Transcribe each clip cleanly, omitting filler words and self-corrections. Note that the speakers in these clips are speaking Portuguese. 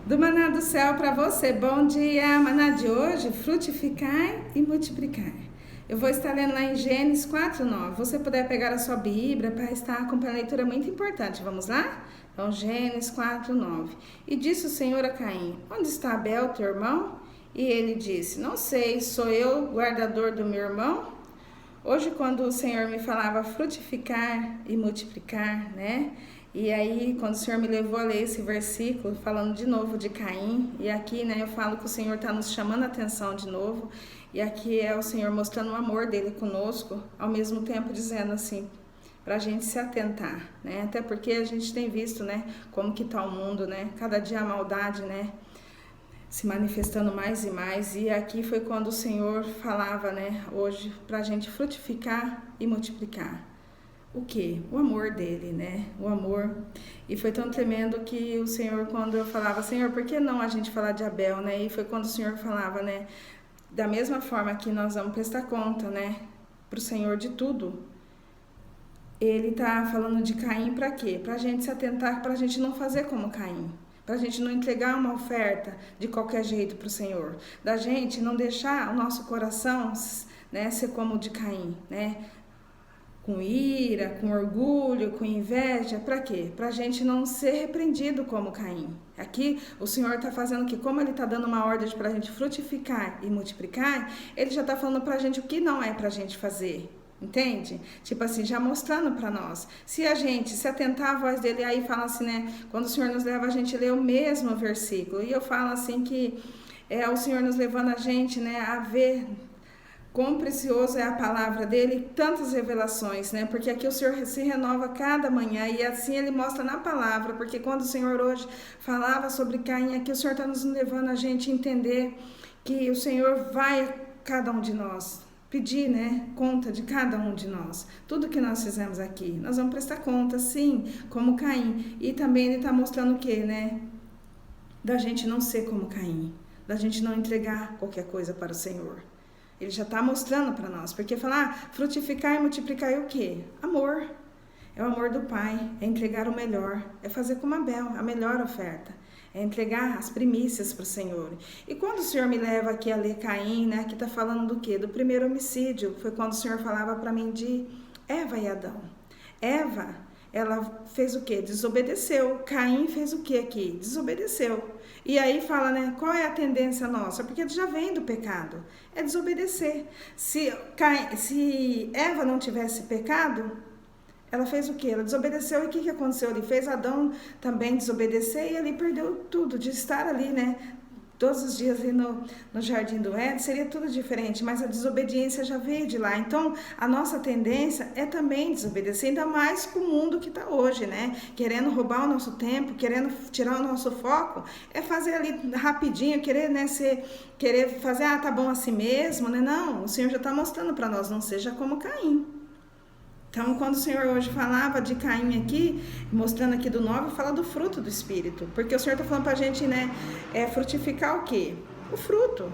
Do maná do céu para você. Bom dia, maná de hoje, frutificar e multiplicar. Eu vou estar lendo lá em Gênesis 4:9. Você puder pegar a sua Bíblia para estar acompanhando a leitura muito importante. Vamos lá? Então, Gênesis 4:9. E disse o Senhor a Caim: onde está Abel, teu irmão? E ele disse: não sei, sou eu guardador do meu irmão? Hoje, quando o Senhor me falava frutificar e multiplicar, né? E aí, quando o Senhor me levou a ler esse versículo, falando de novo de Caim, e aqui, né, eu falo que o Senhor está nos chamando a atenção de novo, e aqui é o Senhor mostrando o amor dele conosco, ao mesmo tempo dizendo assim, para a gente se atentar, né? Até porque a gente tem visto, né, como que está o mundo, né? Cada dia a maldade, né, se manifestando mais e mais, e aqui foi quando o Senhor falava, né, hoje, para a gente frutificar e multiplicar. O que? O amor dele, né? O amor. E foi tão tremendo que o Senhor, quando eu falava, Senhor, por que não a gente falar de Abel, né? E foi quando o Senhor falava, né? Da mesma forma que nós vamos prestar conta, né? Para o Senhor de tudo. Ele tá falando de Caim para quê? Para a gente se atentar, para a gente não fazer como Caim. Para a gente não entregar uma oferta de qualquer jeito para o Senhor. Da gente não deixar o nosso coração, né, ser como o de Caim, né? Com ira, com orgulho, com inveja, para quê? Para a gente não ser repreendido como Caim. Aqui o Senhor está fazendo que, como Ele está dando uma ordem para a gente frutificar e multiplicar, Ele já está falando para a gente o que não é para a gente fazer. Entende? Tipo assim, já mostrando para nós. Se a gente se atentar à voz dele, aí fala assim, né? Quando o Senhor nos leva, a gente lê o mesmo versículo. E eu falo assim que é o Senhor nos levando a gente, né, a ver quão precioso é a palavra dele, tantas revelações, né? Porque aqui o Senhor se renova cada manhã e assim ele mostra na palavra, porque quando o Senhor hoje falava sobre Caim, aqui o Senhor está nos levando a gente a entender que o Senhor vai a cada um de nós pedir, né, conta de cada um de nós. Tudo que nós fizemos aqui, nós vamos prestar conta, sim, como Caim. E também ele está mostrando o quê, né? Da gente não ser como Caim, da gente não entregar qualquer coisa para o Senhor. Ele já está mostrando para nós, porque falar frutificar e multiplicar é o quê? Amor. É o amor do Pai, é entregar o melhor, é fazer como Abel, a melhor oferta, é entregar as primícias para o Senhor. E quando o Senhor me leva aqui a ler Caim, né, aqui está falando do quê? Do primeiro homicídio, foi quando o Senhor falava para mim de Eva e Adão. Eva, ela fez o quê? Desobedeceu. Caim fez o quê aqui? Desobedeceu. E aí fala, né? Qual é a tendência nossa? Porque já vem do pecado. É desobedecer. Se Eva não tivesse pecado, ela fez o quê? Ela desobedeceu. E o que aconteceu? Ele fez Adão também desobedecer e ali perdeu tudo, de estar ali, né? Todos os dias ali no Jardim do Éden, seria tudo diferente, mas a desobediência já veio de lá. Então, a nossa tendência é também desobedecer, ainda mais com o mundo que está hoje, né? Querendo roubar o nosso tempo, querendo tirar o nosso foco, é fazer ali rapidinho, querer, né, querer fazer, tá bom assim mesmo, né? Não, o Senhor já está mostrando para nós, não seja como Caim. Então, quando o Senhor hoje falava de Caim aqui, mostrando aqui do 9, fala do fruto do Espírito. Porque o Senhor está falando para a gente, né, frutificar o quê? O fruto.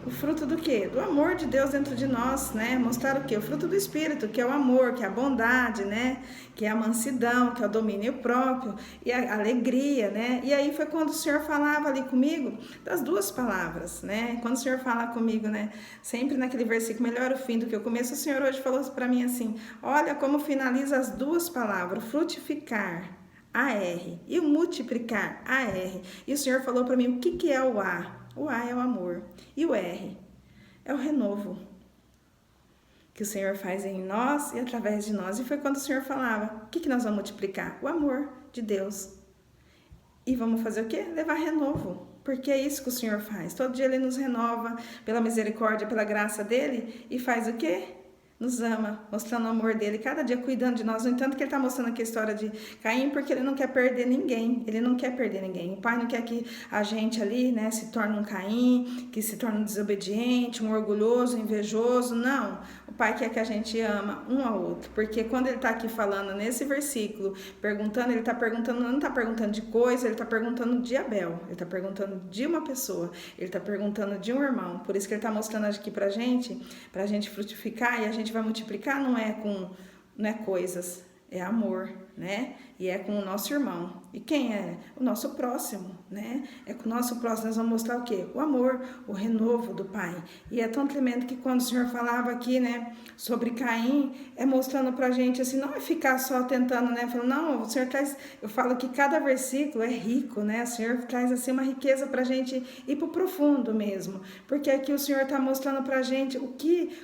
O fruto do quê? Do amor de Deus dentro de nós, né? Mostrar o quê? O fruto do Espírito, que é o amor, que é a bondade, né? Que é a mansidão, que é o domínio próprio e a alegria, né? E aí foi quando o Senhor falava ali comigo das duas palavras, né? Quando o Senhor fala comigo, né? Sempre naquele versículo, melhor o fim do que o começo, o Senhor hoje falou para mim assim, olha como finaliza as duas palavras, frutificar, A-R, e o multiplicar, A-R. E o Senhor falou para mim, o que é o A? O A é o amor. E o R é o renovo que o Senhor faz em nós e através de nós. E foi quando o Senhor falava, o que nós vamos multiplicar? O amor de Deus. E vamos fazer o quê? Levar renovo. Porque é isso que o Senhor faz. Todo dia Ele nos renova pela misericórdia, pela graça dEle. E faz o quê? Nos ama, mostrando o amor dele, cada dia cuidando de nós. No entanto que ele está mostrando aqui a história de Caim, porque ele não quer perder ninguém. Ele não quer perder ninguém. O pai não quer que a gente ali, né, se torne um Caim, que se torne um desobediente, um orgulhoso, invejoso. Não. O pai quer que a gente ama um ao outro. Porque quando ele está aqui falando nesse versículo, perguntando, ele está perguntando, não está perguntando de coisa, ele está perguntando de Abel. Ele está perguntando de uma pessoa. Ele está perguntando de um irmão. Por isso que ele está mostrando aqui pra gente frutificar e a gente vai multiplicar, não é coisas, é amor, né? E é com o nosso irmão. E quem é? O nosso próximo, né? É com o nosso próximo nós vamos mostrar o quê? O amor, o renovo do Pai. E é tão tremendo que quando o Senhor falava aqui, né, sobre Caim, é mostrando pra gente assim, não é ficar só tentando, né, falando, não, o Senhor traz, eu falo que cada versículo é rico, né, o Senhor traz assim uma riqueza pra gente ir pro profundo mesmo, porque aqui o Senhor tá mostrando pra gente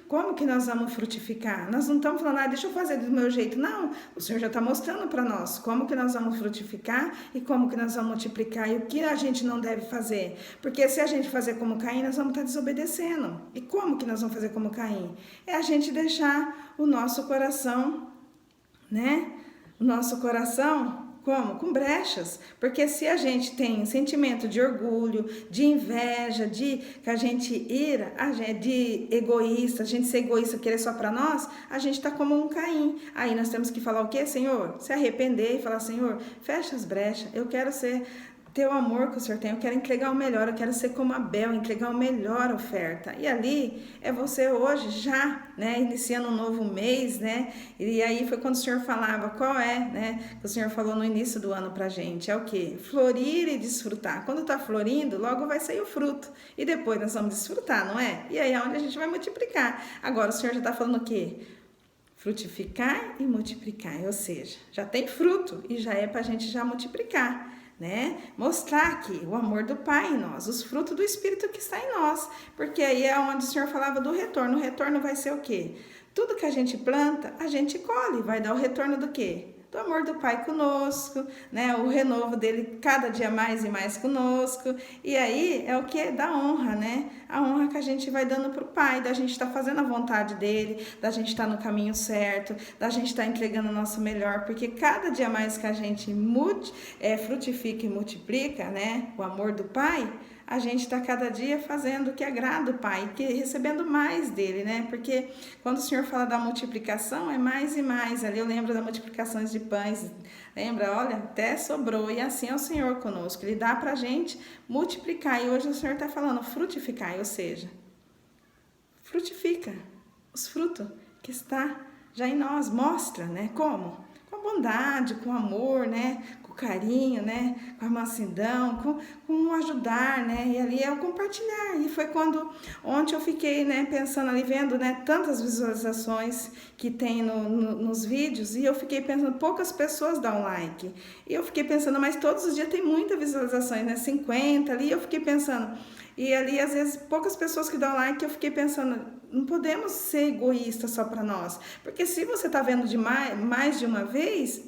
como que nós vamos frutificar. Nós não estamos falando, deixa eu fazer do meu jeito, não, o Senhor já tá mostrando pra nós como que nós vamos frutificar e como que nós vamos multiplicar e o que a gente não deve fazer, porque se a gente fazer como Caim, nós vamos estar desobedecendo. E como que nós vamos fazer como Caim? É a gente deixar o nosso coração, né? O nosso coração, como? Com brechas. Porque se a gente tem sentimento de orgulho, de inveja, que a gente ira, de egoísta, a gente ser egoísta, querer só para nós, a gente tá como um Caim. Aí nós temos que falar o quê, Senhor? Se arrepender e falar, Senhor, fecha as brechas, eu quero ter o amor que o Senhor tem, eu quero entregar o melhor, eu quero ser como Abel, entregar o melhor oferta. E ali é você hoje já, né, iniciando um novo mês, né, e aí foi quando o Senhor falava, qual é, né, que o Senhor falou no início do ano pra gente, é o quê? Florir e desfrutar. Quando tá florindo, logo vai sair o fruto, e depois nós vamos desfrutar, não é? E aí é onde a gente vai multiplicar. Agora o Senhor já tá falando o quê? Frutificar e multiplicar, ou seja, já tem fruto e já é pra gente já multiplicar. Né? Mostrar aqui o amor do Pai em nós, os frutos do Espírito que está em nós, porque aí é onde o Senhor falava do retorno. O retorno vai ser o quê? Tudo que a gente planta, a gente colhe, vai dar o retorno do quê? Do amor do Pai conosco, né? O renovo dele cada dia mais e mais conosco. E aí é o que? Da honra, né? A honra que a gente vai dando pro Pai, da gente estar fazendo a vontade dele, da gente estar no caminho certo, da gente estar entregando o nosso melhor, porque cada dia mais que a gente frutifica e multiplica, né? O amor do Pai, a gente está cada dia fazendo o que agrada o Pai, recebendo mais dele, né? Porque quando o Senhor fala da multiplicação, é mais e mais. Ali eu lembro das multiplicações de pães, lembra? Olha, até sobrou. E assim é o Senhor conosco, Ele dá pra gente multiplicar. E hoje o Senhor está falando frutificar, ou seja, frutifica os frutos que está já em nós, mostra, né? Como? Com bondade, com amor, né? Com carinho, né? Com a mansidão, com ajudar, né? E ali é o compartilhar. E foi quando ontem eu fiquei, né, pensando ali, vendo, né, tantas visualizações que tem nos vídeos, e eu fiquei pensando, poucas pessoas dão like. E eu fiquei pensando, mas todos os dias tem muitas visualizações, né? 50 ali, eu fiquei pensando. E ali, às vezes, poucas pessoas que dão like, eu fiquei pensando, não podemos ser egoístas só para nós. Porque se você tá vendo mais de uma vez,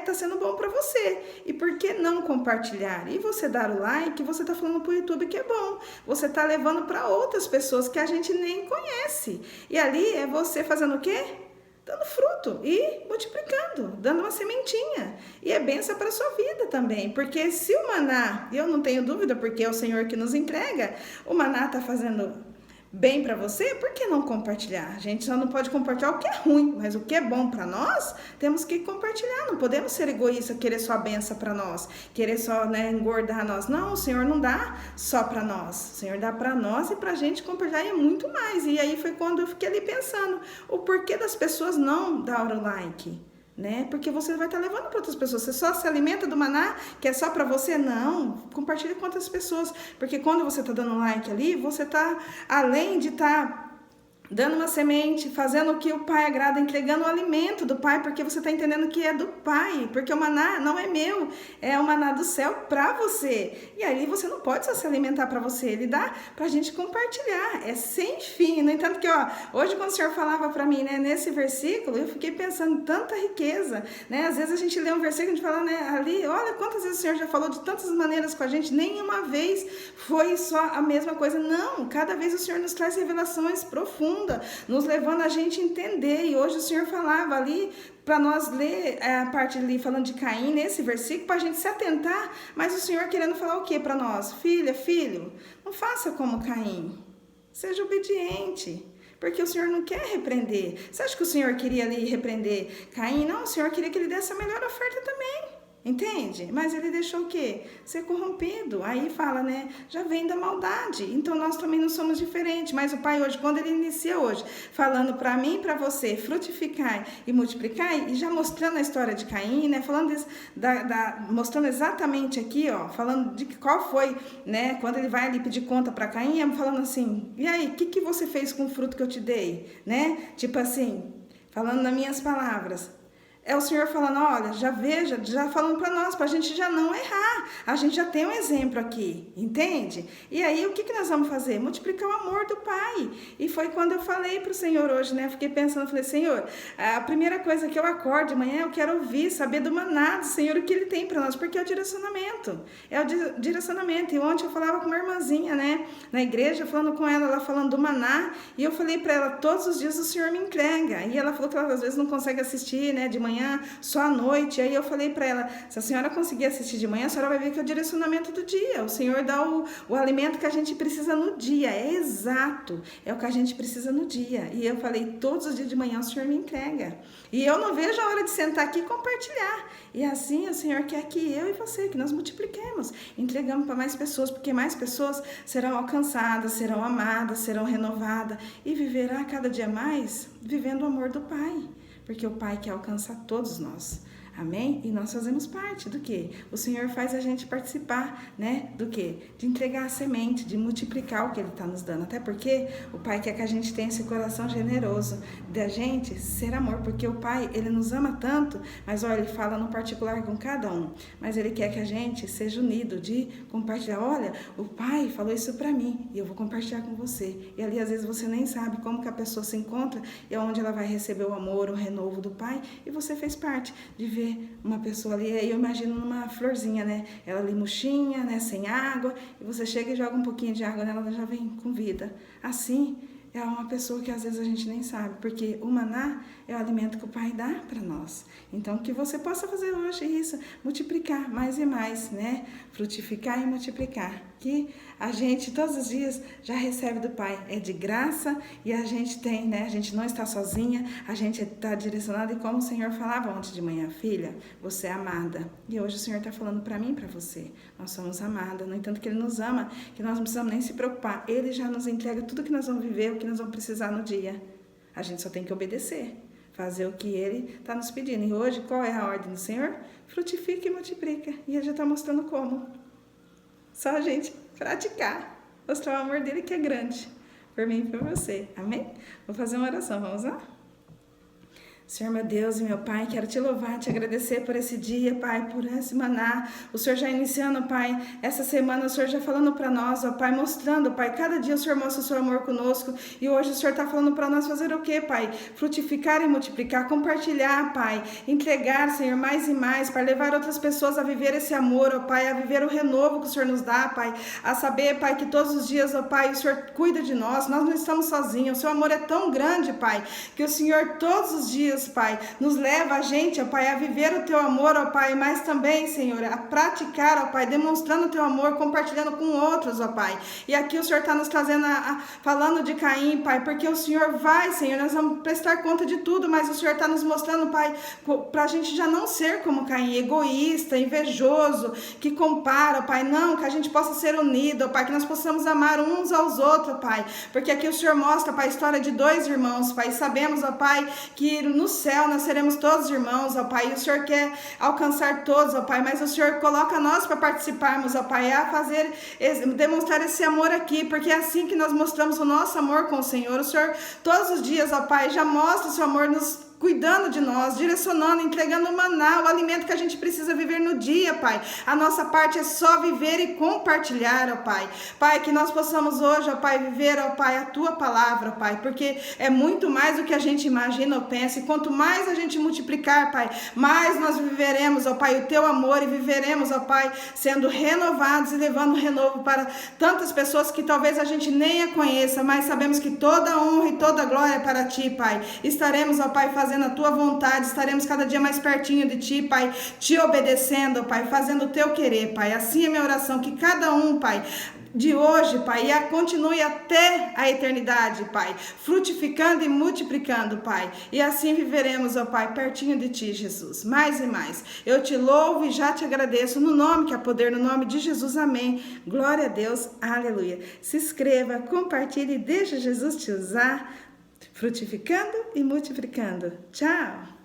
tá sendo bom para você. E por que não compartilhar? E você dar o like, você tá falando pro YouTube que é bom. Você tá levando para outras pessoas que a gente nem conhece. E ali é você fazendo o quê? Dando fruto e multiplicando, dando uma sementinha. E é bênção para a sua vida também, porque se o maná, eu não tenho dúvida, porque é o Senhor que nos entrega, o maná está fazendo bem para você, por que não compartilhar? A gente só não pode compartilhar o que é ruim, mas o que é bom para nós, temos que compartilhar. Não podemos ser egoístas, querer só a benção para nós, querer só, né, engordar nós. Não, o Senhor não dá só para nós, o Senhor dá para nós e para a gente compartilhar e muito mais. E aí foi quando eu fiquei ali pensando, o porquê das pessoas não darem o like, né? Porque você vai estar levando para outras pessoas. Você só se alimenta do maná que é só para você? Não, compartilha com outras pessoas, porque quando você está dando like ali, você está, além de estar dando uma semente, fazendo o que o Pai agrada, entregando o alimento do Pai, porque você está entendendo que é do Pai, porque o maná não é meu, é o maná do céu para você. E aí você não pode só se alimentar para você, ele dá para a gente compartilhar, é sem fim. No entanto que, hoje quando o Senhor falava para mim, né, nesse versículo, eu fiquei pensando em tanta riqueza, né? Às vezes a gente lê um versículo e a gente fala, né, ali, olha quantas vezes o Senhor já falou de tantas maneiras com a gente, nenhuma vez foi só a mesma coisa. Não, cada vez o Senhor nos traz revelações profundas, nos levando a gente entender. E hoje o Senhor falava ali para nós ler a parte ali falando de Caim nesse versículo, para a gente se atentar, mas o Senhor querendo falar o que para nós? Filha, filho, não faça como Caim, seja obediente, porque o Senhor não quer repreender. Você acha que o Senhor queria ali repreender Caim? Não, o Senhor queria que ele desse a melhor oferta também. Entende? Mas ele deixou o quê? Ser corrompido. Aí fala, né? Já vem da maldade. Então nós também não somos diferentes. Mas o Pai hoje, quando ele inicia hoje, falando para mim e para você, frutificar e multiplicar, e já mostrando a história de Caim, né? Falando mostrando exatamente aqui, ó, falando de qual foi, né? Quando ele vai ali pedir conta para Caim, falando assim, e aí, o que você fez com o fruto que eu te dei? Né? Tipo assim, falando nas minhas palavras. É o Senhor falando, olha, já veja, já falando para nós, para a gente já não errar. A gente já tem um exemplo aqui, entende? E aí, o que nós vamos fazer? Multiplicar o amor do Pai. E foi quando eu falei para o Senhor hoje, né? Fiquei pensando, falei, Senhor, a primeira coisa que eu acordo de manhã, eu quero ouvir, saber do maná do Senhor, o que Ele tem para nós, porque é o direcionamento. É o direcionamento. E ontem eu falava com uma irmãzinha, né? Na igreja, falando com ela falando do maná, e eu falei para ela, todos os dias o Senhor me entrega. E ela falou que ela às vezes não consegue assistir, né? De manhã, só à noite. Aí eu falei para ela, se a senhora conseguir assistir de manhã, a senhora vai ver que é o direcionamento do dia. O Senhor dá o alimento que a gente precisa no dia. É exato. É o que a gente precisa no dia. E eu falei, todos os dias de manhã o Senhor me entrega. E eu não vejo a hora de sentar aqui e compartilhar. E assim o Senhor quer que eu e você, que nós multipliquemos, entregamos para mais pessoas, porque mais pessoas serão alcançadas, serão amadas, serão renovadas e viverá cada dia mais vivendo o amor do Pai. Porque o Pai quer alcançar todos nós. Amém? E nós fazemos parte do quê? O Senhor faz a gente participar, né? Do quê? De entregar a semente, de multiplicar o que Ele está nos dando. Até porque o Pai quer que a gente tenha esse coração generoso, da gente ser amor. Porque o Pai, Ele nos ama tanto, mas olha, Ele fala no particular com cada um. Mas Ele quer que a gente seja unido, de compartilhar. Olha, o Pai falou isso para mim e eu vou compartilhar com você. E ali às vezes você nem sabe como que a pessoa se encontra e onde ela vai receber o amor, o renovo do Pai. E você fez parte de ver uma pessoa ali, eu imagino numa florzinha, né? Ela ali murchinha, né? Sem água, e você chega e joga um pouquinho de água nela, ela já vem com vida. Assim, é uma pessoa que às vezes a gente nem sabe, porque o maná é o alimento que o Pai dá para nós. Então, que você possa fazer hoje isso, multiplicar mais e mais, né? Frutificar e multiplicar. Que a gente, todos os dias, já recebe do Pai. É de graça e a gente tem, né? A gente não está sozinha, a gente está direcionada. E como o Senhor falava ontem de manhã, filha, você é amada. E hoje o Senhor está falando para mim e para você. Nós somos amadas. No entanto, que Ele nos ama, que nós não precisamos nem se preocupar. Ele já nos entrega tudo que nós vamos viver, o que nós vamos precisar no dia. A gente só tem que obedecer. Fazer o que Ele está nos pedindo. E hoje, qual é a ordem do Senhor? Frutifica e multiplica. E Ele já está mostrando como. Só a gente praticar. Mostrar o amor dEle que é grande. Por mim e por você. Amém? Vou fazer uma oração. Vamos lá? Senhor, meu Deus e meu Pai, quero te louvar, te agradecer por esse dia, Pai, por esse maná. O Senhor já iniciando, Pai, essa semana, o Senhor já falando para nós, ó Pai, mostrando, Pai, cada dia o Senhor mostra o seu amor conosco. E hoje o Senhor está falando para nós fazer o quê, Pai? Frutificar e multiplicar, compartilhar, Pai, entregar, Senhor, mais e mais, para levar outras pessoas a viver esse amor, ó Pai, a viver o renovo que o Senhor nos dá, Pai, a saber, Pai, que todos os dias, ó Pai, o Senhor cuida de nós não estamos sozinhos, o seu amor é tão grande, Pai, que o Senhor todos os dias, Pai, nos leva a gente, ó Pai, a viver o teu amor, ó Pai, mas também, Senhor, a praticar, ó Pai, demonstrando o teu amor, compartilhando com outros, ó Pai. E aqui o Senhor está nos trazendo, falando de Caim, Pai, porque o Senhor vai, Senhor, nós vamos prestar conta de tudo, mas o Senhor está nos mostrando, Pai, para a gente já não ser como Caim, egoísta, invejoso, que compara, Pai, não, que a gente possa ser unido, ó Pai, que nós possamos amar uns aos outros, Pai, porque aqui o Senhor mostra, Pai, a história de dois irmãos, Pai, e sabemos, ó Pai, que no céu nós seremos todos irmãos, ó Pai, e o Senhor quer alcançar todos, ó Pai, mas o Senhor coloca nós para participarmos, ó Pai, a fazer, demonstrar esse amor aqui, porque é assim que nós mostramos o nosso amor com o Senhor. O Senhor todos os dias, ó Pai, já mostra o seu amor nos cuidando de nós, direcionando, entregando o maná, o alimento que a gente precisa viver no dia, Pai. A nossa parte é só viver e compartilhar, ó Pai. Pai, que nós possamos hoje, ó Pai, viver, ó Pai, a Tua palavra, Pai, porque é muito mais do que a gente imagina ou pensa, e quanto mais a gente multiplicar, Pai, mais nós viveremos, ó Pai, o Teu amor, e viveremos, ó Pai, sendo renovados e levando renovo para tantas pessoas que talvez a gente nem a conheça, mas sabemos que toda a honra e toda a glória é para Ti, Pai. Estaremos, ó Pai, fazendo a Tua vontade, estaremos cada dia mais pertinho de Ti, Pai, Te obedecendo, Pai, fazendo o Teu querer, Pai. Assim é minha oração, que cada um, Pai, de hoje, Pai, e continue até a eternidade, Pai, frutificando e multiplicando, Pai, e assim viveremos, ó Pai, pertinho de Ti, Jesus, mais e mais. Eu te louvo e já te agradeço, no nome que há poder, no nome de Jesus, amém. Glória a Deus, aleluia. Se inscreva, compartilhe e deixa Jesus te usar, frutificando e multiplicando. Tchau!